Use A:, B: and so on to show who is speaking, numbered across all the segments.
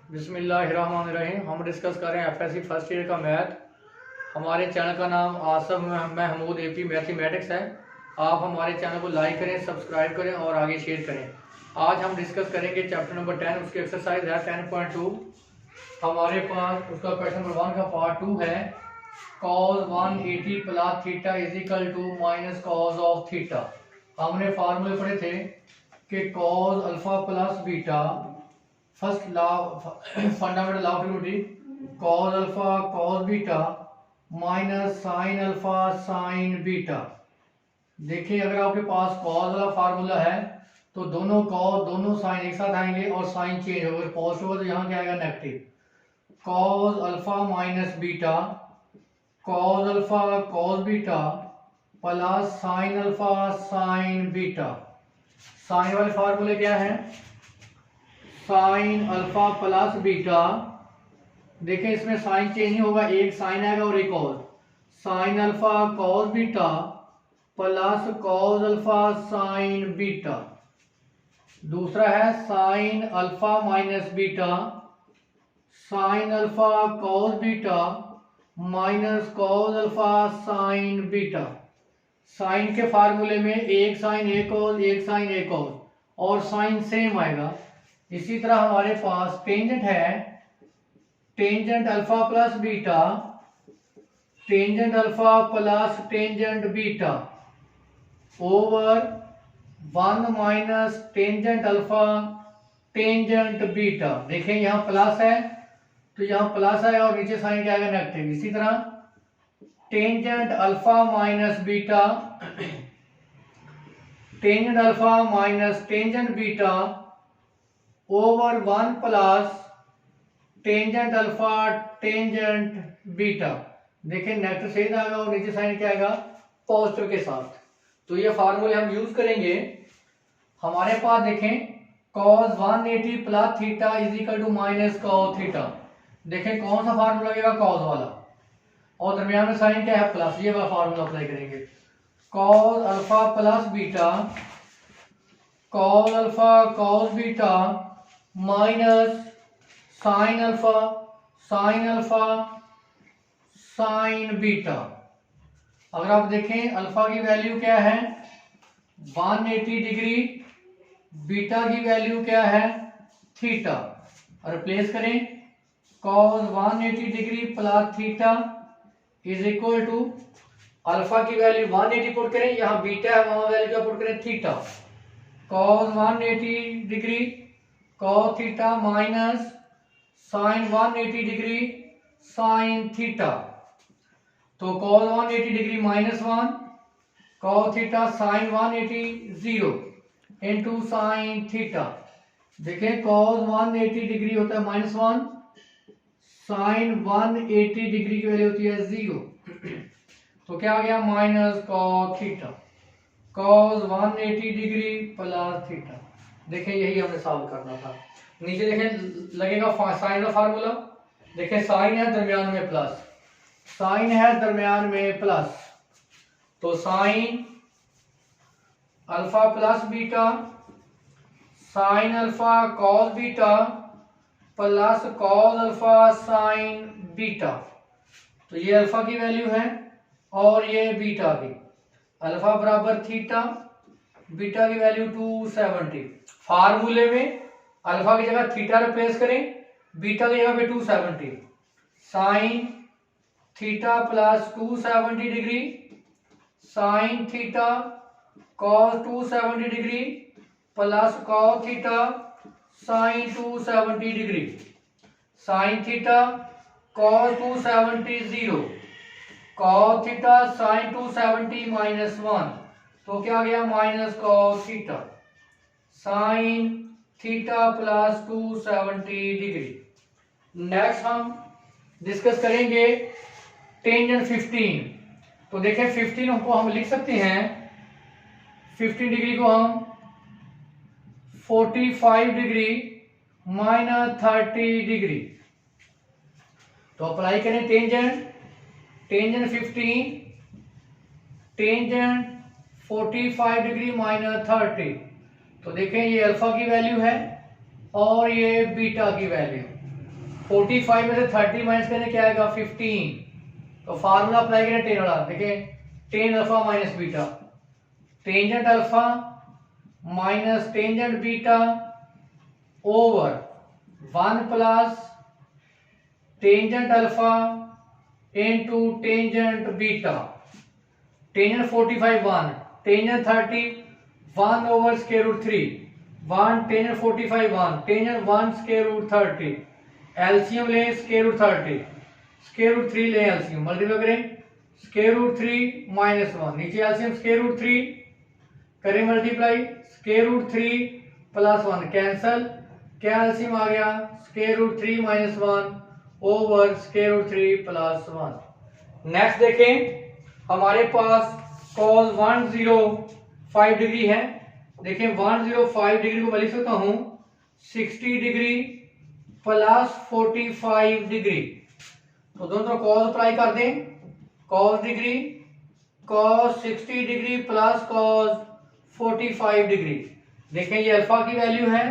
A: बिस्मिल्लाहिर्रहमानिर्रहीम। हम डिस्कस कर रहे हैं एफएससी फर्स्ट ईयर का मैथ। हमारे चैनल का नाम आसफ महमूद एपी मैथमेटिक्स है। आप हमारे चैनल को लाइक करें, सब्सक्राइब करें और आगे शेयर करें। आज हम डिस्कस करेंगे चैप्टर नंबर 10, उसकी एक्सरसाइज है 10.2। हमारे पास उसका क्वेश्चन नंबर 1 का पार्ट 2 है। cos 180 plus theta is equal to minus cos of theta. हमने फार्मूले पढ़े थे कि cos alpha plus beta, first law fundamental law of unity, cos alpha cos beta minus sin alpha sin beta. देखिए अगर आपके पास cos वाला फार्मूला है तो दोनों cos दोनों sin एक साथ आएंगे और sin चेंज होगा, पॉजिटिव होगा तो यहाँ क्या आएगा negative. cos alpha minus beta cos alpha cos beta plus sin alpha sin beta. sin वाले फार्मूले क्या है? साइन अल्फा प्लस बीटा, देखें इसमें साइन चेंज नहीं होगा, एक साइन आएगा और एक और। Sine alpha cos beta plus cos alpha sine beta. दूसरा है sine alpha minus beta, sine alpha cos beta minus cos alpha sine beta. Sine के फार्मूले में एक साइन एक कॉस, एक साइन एक कॉस और साइन सेम आएगा। इसी तरह हमारे पास टेंजेंट है, tangent alpha plus beta, tangent alpha plus tangent beta over 1 minus tangent alpha tangent beta. देखें यहाँ प्लस है तो यहाँ प्लस आएगा और नीचे साइन क्या आएगा नेगेटिव। इसी तरह tangent alpha minus beta, tangent alpha minus tangent beta over 1 plus tangent alpha tangent beta. देखें नेगेटिव साइन आएगा और नीचे साइन क्या आएगा पॉजिटिव के साथ। तो ये फार्मूले हम यूज करेंगे। हमारे पास देखें cos 180 plus theta is equal to minus cos theta. देखें कौन सा फार्मूला लगेगा? cos वाला, और दरमियान में साइन क्या है प्लस, ये वाला फार्मूला अप्लाई करेंगे। cos alpha plus beta, cos alpha cos beta minus sine alpha sine beta. अगर आप देखें अल्फा की वैल्यू क्या है 180 डिग्री, बीटा की वैल्यू क्या है थीटा। और रिप्लेस करें cos 180 degree plus theta is equal to alpha की वैल्यू 180 पुट करें, यहाँ बीटा है वहां वैल्यू क्या पुट करें theta. cos 180 degree cos theta minus sign 180 degree sine theta. तो cos 180 degree minus 1, cos theta sine 180 0 into sine theta. देखें cos 180 degree होता है माइनस 1, साइन 180 डिग्री की वैल्यू होती है 0। तो क्या आ गया minus cos theta, cos 180 degree plus theta. देखें यही हमें सॉल्व करना था। नीचे देखें लगेगा साइन का फार्मूला, देखें साइन है दरमियान में प्लस, साइन है दरमियान में प्लस, तो sine alpha plus beta sine alpha cos beta plus cos alpha sine beta. तो ये अल्फा की वैल्यू है और ये बीटा की। अल्फा बराबर थीटा, बीटा की वैल्यू 270। फार्मूले में अल्फा की जगह थीटा रिप्लेस करें, बीटा की जगह पे 270। Sine theta plus 270 degree sine theta cos 270 degree plus cos theta sine 270 degree. Sine theta cos 270 0, cos theta sine 270 minus 1, तो क्या आ गया minus cos theta sine theta plus 270 degree. Next हम discuss करेंगे tangent 15। तो देखें 15 को हम लिख सकते हैं, 15 डिग्री को हम 45 डिग्री माइनस 30 डिग्री। तो अप्लाई करें tangent, tangent 15 tangent 45 degree minus 30। तो देखें ये अल्फा की वैल्यू है और ये बीटा की वैल्यू। 45 में से 30 माइनस करने क्या आएगा 15। तो फार्मूला अप्लाई करें टेन वाला, देखिए tan alpha minus beta, tangent alpha minus tangent beta over 1 plus tangent alpha into tangent beta. Tangent 45 1, tangent 30 1 over square root 3, 1 tangent 45 1, tangent 1 square root 30, LCM ले स्क्वायर रूट 30, स्क्वायर रूट 3 ले LCM, multiply करें square root 3 minus 1, नीचे LCM square root 3 करें multiply, square root 3 plus 1 cancel, क्या LCM आ गया square root 3 minus 1 over square root 3 plus 1। Next देखें हमारे पास कॉस 105 डिग्री है, देखें 105 डिग्री को मैं लिख सकता हूं 60 डिग्री प्लस 45 डिग्री। तो दोनों तरफ कॉस अप्लाई कर दें, cos degree cos 60 degree plus cos 45 degree. देखें ये अल्फा की वैल्यू है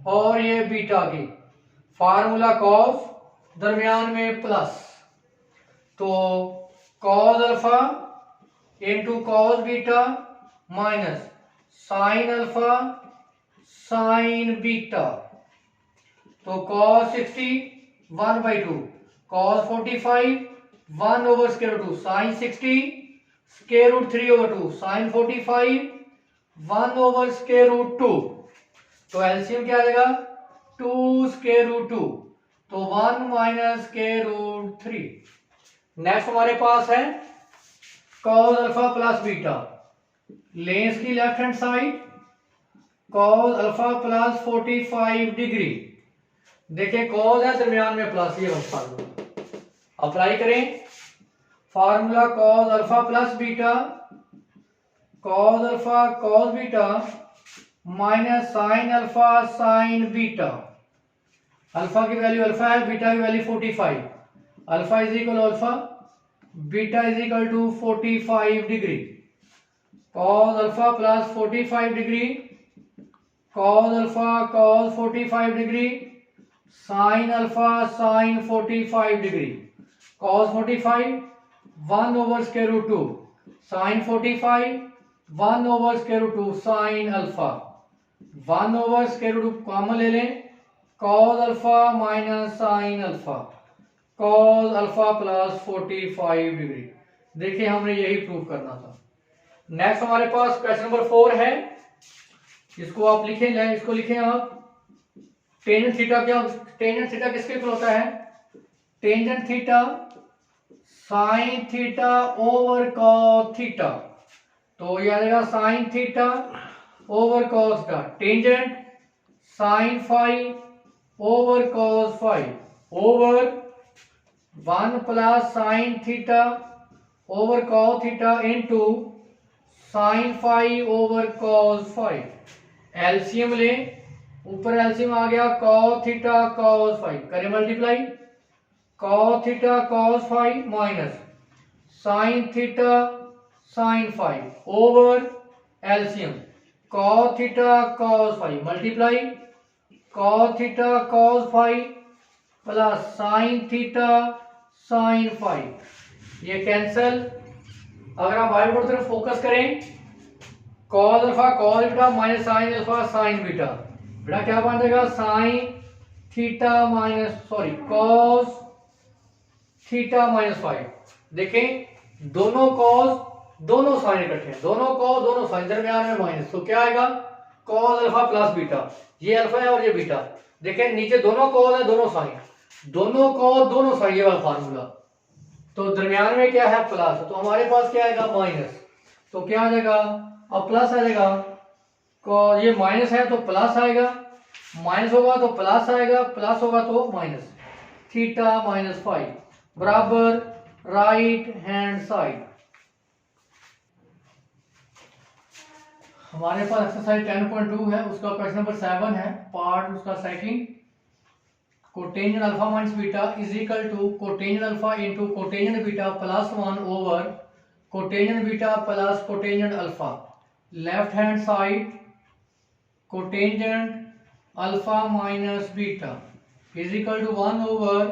A: और ये बीटा की, फार्मूला कॉस दरमियान में प्लस, तो cos alpha into cos beta minus sine alpha sine beta. तो cos 60 1/2, cos 45 1 over square root 2, sin 60 square root 3/2, sin 45 1 over square root 2। तो एलसीएम क्या आ जाएगा 2 स्क्वायर रूट 2, तो 1 माइनस स्क्वायर रूट 3। नेक्स्ट हमारे पास है cos अल्फा प्लस बीटा, लें इसकी left hand side cos alpha plus 45 degree. देखिए कॉस है दरमियान में प्लस, ये फार्मूला अप्लाई करें, formula cos alpha plus beta cos alpha cos beta minus sine alpha sine beta. Alpha की वैल्यू अल्फा है, बीटा की value 45, alpha is equal alpha, beta is equal to 45 degree. Cos alpha plus 45 degree cos alpha cos 45 degree sine alpha sine 45 degree. Cos 45 1 over square root 2, sine 45 1 over square root 2 sine alpha, 1 over square root 2 common ले लें, cos alpha minus sine alpha, cos alpha plus 45 degree. देखिए हमने यही prove करना था। Next हमारे पास question number 4 है, इसको आप लिखें, इसको लिखें आप टेंजेंट थीटा। क्या टेंजेंट थीटा किसके इक्वल होता है, tangent theta sine theta over cos theta. तो ये आ जाएगा साइन थीटा ओवर कॉस का, tangent sine phi over cos phi over 1 plus sine theta over cos theta into sine phi over cos phi. LCM ले, ऊपर LCM आ गया cos theta cos phi, करें multiply, cos theta cos phi minus sine theta sine phi over LCM cos theta cos phi multiply cos theta cos phi plus sine theta sine phi, ये cancel. अगर आप white board तरफ focus करें, cos alpha cos beta minus sine alpha sine beta, बेटा क्या बन जाएगा sine theta minus sorry cos theta minus 5। देखें दोनों कॉस दोनों साइन इकट्ठे हैं, दोनों कॉस दोनों साइन, दरमियान में माइनस, तो क्या आएगा कॉस अल्फा प्लस बीटा, ये अल्फा है और ये बीटा। देखें नीचे दोनों कॉस है दोनों साइन, दोनों कॉस दोनों साइन, ये वाला फार्मूला। तो दरमियान में क्या है प्लस, तो हमारे पास क्या आएगा माइनस, तो क्या आ जाएगा अब प्लस आ जाएगा, ये माइनस है तो प्लस आएगा, माइनस होगा तो प्लस आएगा, प्लस होगा तो माइनस, थीटा माइनस 5 बराबर राइट हैंड साइड। हमारे पास एक्सरसाइज 10.2 है, उसका क्वेश्चन नंबर 7 है, पार्ट उसका second. Cotangent alpha minus beta is equal to cotangent alpha into cotangent beta plus 1 over cotangent beta plus cotangent alpha. Left hand side cotangent alpha minus beta is equal to 1 over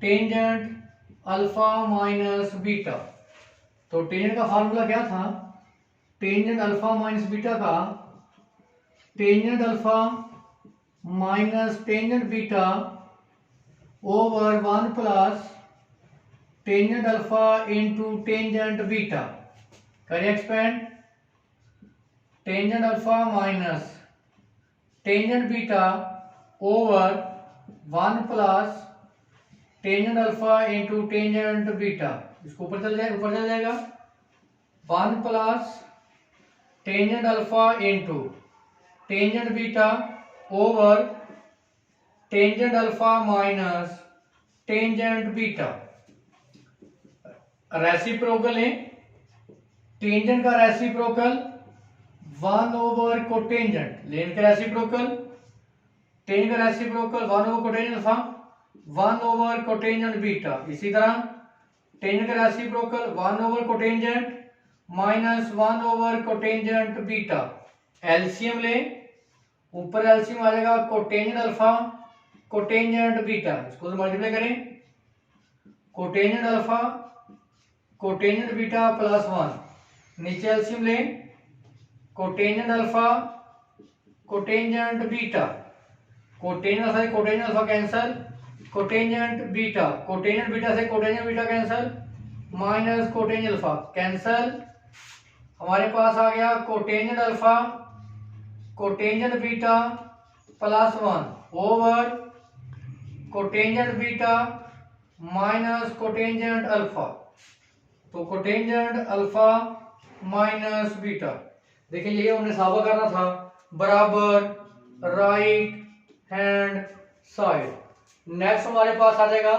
A: tangent alpha minus beta. तो tangent का formula क्या था? Tangent alpha minus beta का tangent alpha minus tangent beta over 1 plus tangent alpha into tangent beta. करें expand, tangent alpha minus tangent beta over 1 plus tangent alpha into tangent beta. इसको ऊपर चल जाएगा 1 plus tangent alpha into tangent beta over tangent alpha minus tangent beta. Reciprocal है, tangent का reciprocal 1 over cotangent, लेन का reciprocal tangent का reciprocal 1 over cotangent alpha 1 over cotangent beta. इसी तरह टेंजेंट का reciprocal 1 over cotangent minus 1 over cotangent beta. LCM ले, ऊपर LCM आ जाएगा कोटेंजेंट अल्फा कोटेंजेंट बीटा। इसको मल्टीप्लाई करें, cotangent alpha cotangent beta plus 1, नीचे एलसीएम ले cotangent alpha cotangent beta, cotangent alpha से cotangent alpha cancel, cotangent beta, cotangent beta से cotangent beta cancel, minus cotangent alpha cancel. हमारे पास आ गया cotangent alpha cotangent beta plus 1 over cotangent beta minus cotangent alpha. तो cotangent alpha minus beta, देखिए ये हमने साबित करना था, बराबर राइट हैंड साइड। नेक्स्ट हमारे पास आ जाएगा,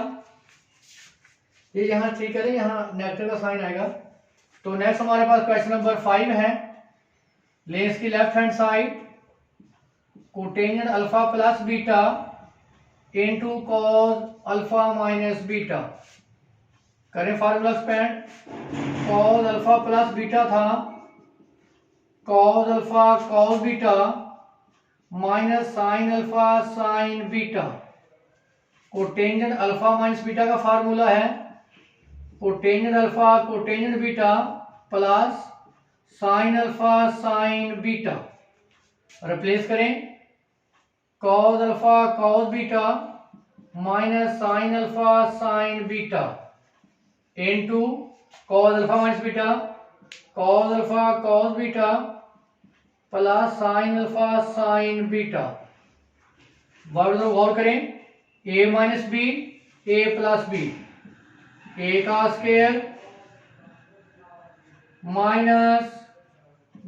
A: ये यहाँ ठीक है, यहाँ नेगेटिव का साइन आएगा। तो नेक्स्ट हमारे पास क्वेश्चन नंबर 5 है। ले इसकी left hand side cotangent alpha plus beta into cos alpha minus beta. करें formula expand, cos alpha plus beta था cos alpha cos beta minus sine alpha sine beta. Cotangent alpha minus beta का formula है cotangent alpha cotangent beta plus sine alpha sine beta. Replace करें, cos alpha cos beta minus sine alpha sine beta into cos alpha minus beta cos alpha cos beta plus sine alpha sine beta. Word गौर करें, A minus B A plus B, A का square minus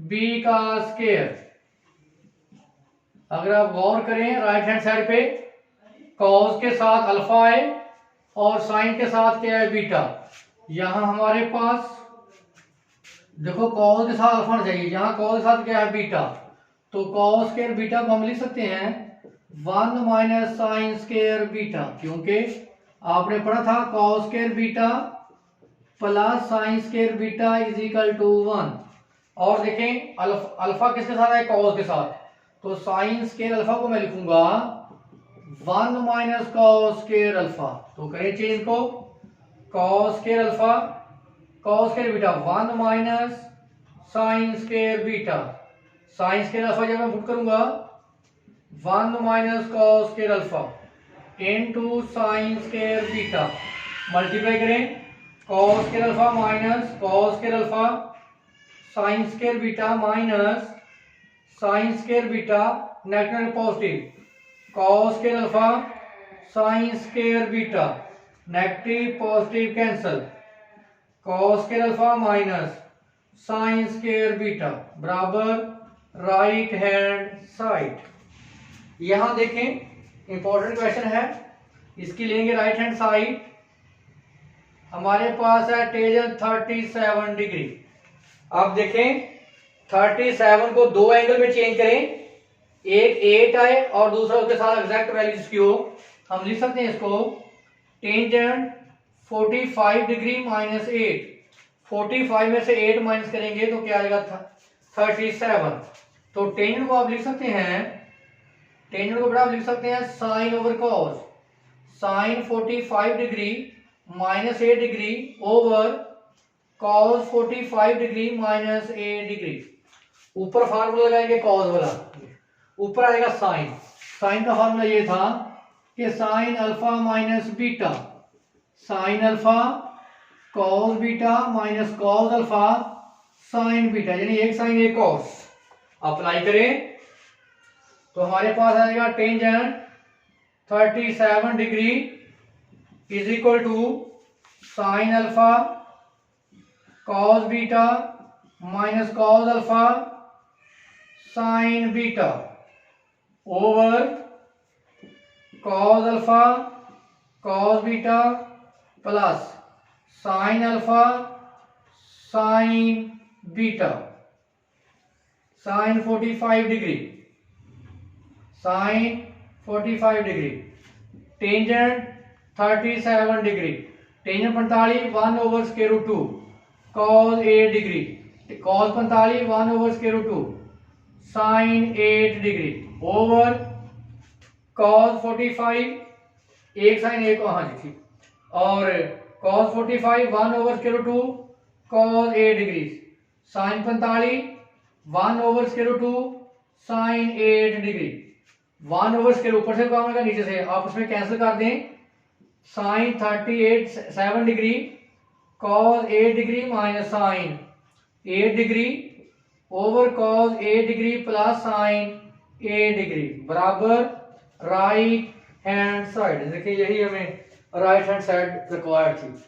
A: B का square. अगर आप गौर करें right hand side पे cos के साथ अल्फा है और साइन के साथ क्या है बीटा। यहां हमारे पास देखो कॉस के साथ अल्फा चाहिए, यहाँ कॉस के साथ क्या है बीटा। तो कॉस स्क्वायर बीटा को हम लिख सकते हैं 1 माइनस साइन स्क्वायर बीटा, क्योंकि आपने पढ़ा था cos square beta plus sine square beta is equal to 1। और देखें अल्फा किसके साथ है, कॉस के साथ, तो साइन स्क्वायर अल्फा को मैं लिखूंगा 1 माइनस कॉस स्क्वायर अल्फा। तो करें चेंज को, cos square alpha cos square beta 1 minus sine square beta, sine square alpha जब मैं पुट करूंगा 1 minus cos square alpha into sine square beta. Multiply करें, cos square alpha minus cos square alpha sine square beta minus sine square beta negative positive, cos square alpha sine square beta negative positive cancel, cos square alpha minus sine square beta बराबर right hand side. यहां देखें important question है, इसकी लेंगे right hand side. हमारे पास है tangent 37 degree. अब देखें 37 को दो एंगल में चेंज करें, एक 8 आए और दूसरा उसके साथ एग्जैक्ट वैल्यूज की हो। हम लिख सकते हैं इसको टेंजेंट 45 डिग्री माइनस 8, 45 में से 8 माइनस करेंगे तो क्या आएगा 37। तो टेंजेंट को आप लिख सकते हैं टेंजेंट को बेटा आप लिख सकते हैं sine over cos, sine 45 degree minus 8 degree over cos 45 degree minus 8 degree. ऊपर फार्मूला लगाएंगे कॉस वाला, ऊपर आएगा साइन। साइन का फार्मूला ये था कि sign alpha minus beta, sine alpha cos beta minus cos alpha sine beta, यानी एक साइन एक कॉस। अप्लाई करें तो हमारे पास आएगा tangent 37 degree is equal to sine alpha cos beta minus cos alpha sine beta over cos alpha cos beta plus sine alpha sine beta sine 45 degree, sine 45 degree, tangent 37 degree, tangent 45 1 over square root 2 cos 8 degree, cos 45 1 over square root 2 sine 8 degree over cos 45 एक sine एक, हाँ जी ठीक, और cos 45 1 over square root 2 cos 8 degree sine 45 1 over square root 2 sine 8 degree. 1 over square ऊपर से काम होगा, नीचे से आप उसमें कैंसिल कर दें। Sine 7 degree cos 8 degree minus sine 8 degree over cos 8 degree plus sine 8 degree बराबर राइट हैंड साइड। देखिए यही हमें राइट हैंड साइड रिक्वायर्ड थी।